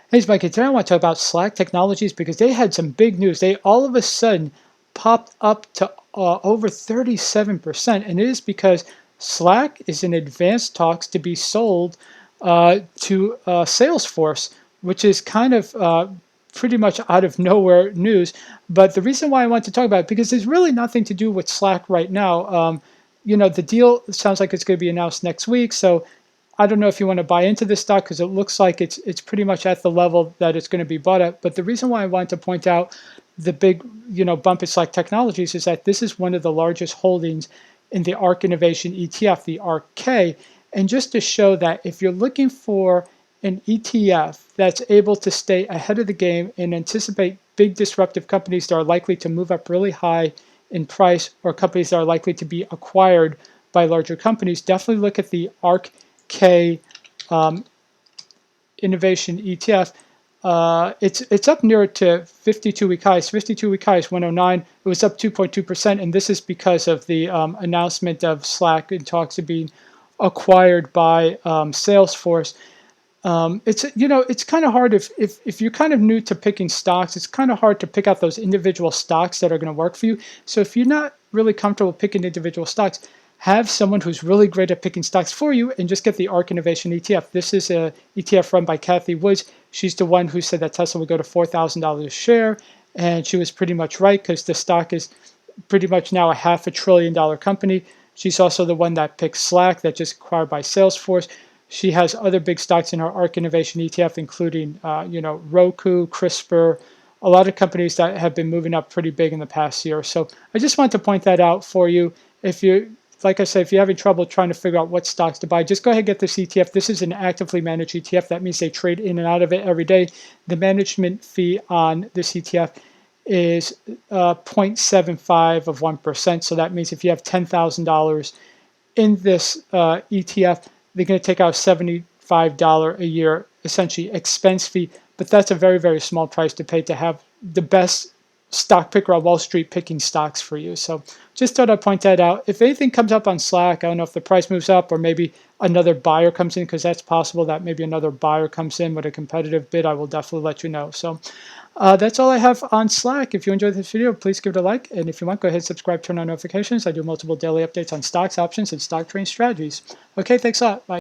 Hey, Mike. Today I want to talk about Slack Technologies because they had some big news. They all of a sudden popped up to over 37%, and it is because Slack is in advanced talks to be sold to Salesforce, which is kind of pretty much out of nowhere news. But the reason why I want to talk about it because there's really nothing to do with Slack right now. The deal sounds like it's going to be announced next week, so I don't know if you want to buy into this stock because it looks like it's pretty much at the level that it's going to be bought at. But the reason why I wanted to point out the big, bump in Slack Technologies is that this is one of the largest holdings in the ARK Innovation ETF, the ARK-K. And just to show that if you're looking for an ETF that's able to stay ahead of the game and anticipate big disruptive companies that are likely to move up really high in price or companies that are likely to be acquired by larger companies, definitely look at the ARK-K Innovation ETF. It's up near to 52-week highs. 52-week highs 109. It was up 2.2%, and this is because of the announcement of Slack and talks of being acquired by Salesforce. It's kind of hard if you're kind of new to picking stocks. It's kind of hard to pick out those individual stocks that are going to work for you. So if you're not really comfortable picking individual stocks, have someone who's really great at picking stocks for you and just get the ARK Innovation ETF. This is a ETF run by Kathy Woods. She's the one who said that Tesla would go to $4,000 a share, and she was pretty much right because the stock is pretty much now a $500 billion company. She's also the one that picked Slack that just acquired by Salesforce. She has other big stocks in her ARK Innovation ETF, including Roku, CRISPR, a lot of companies that have been moving up pretty big in the past year. So I just want to point that out for you. Like I said, if you're having trouble trying to figure out what stocks to buy, just go ahead and get this ETF. This is an actively managed ETF. That means they trade in and out of it every day. The management fee on this ETF is 0.75 of 1%. So that means if you have $10,000 in this ETF, they're going to take out $75 a year, essentially expense fee. But that's a very, very small price to pay to have the best stock picker on Wall Street picking stocks for you. So just thought I'd point that out. If anything comes up on Slack, I don't know if the price moves up or maybe another buyer comes in, because that's possible that maybe another buyer comes in with a competitive bid. I will definitely let you know. So that's all I have on Slack. If you enjoyed this video, please give it a like. And if you want, go ahead and subscribe, turn on notifications. I do multiple daily updates on stocks, options, and stock trading strategies. Okay, thanks a lot. Bye.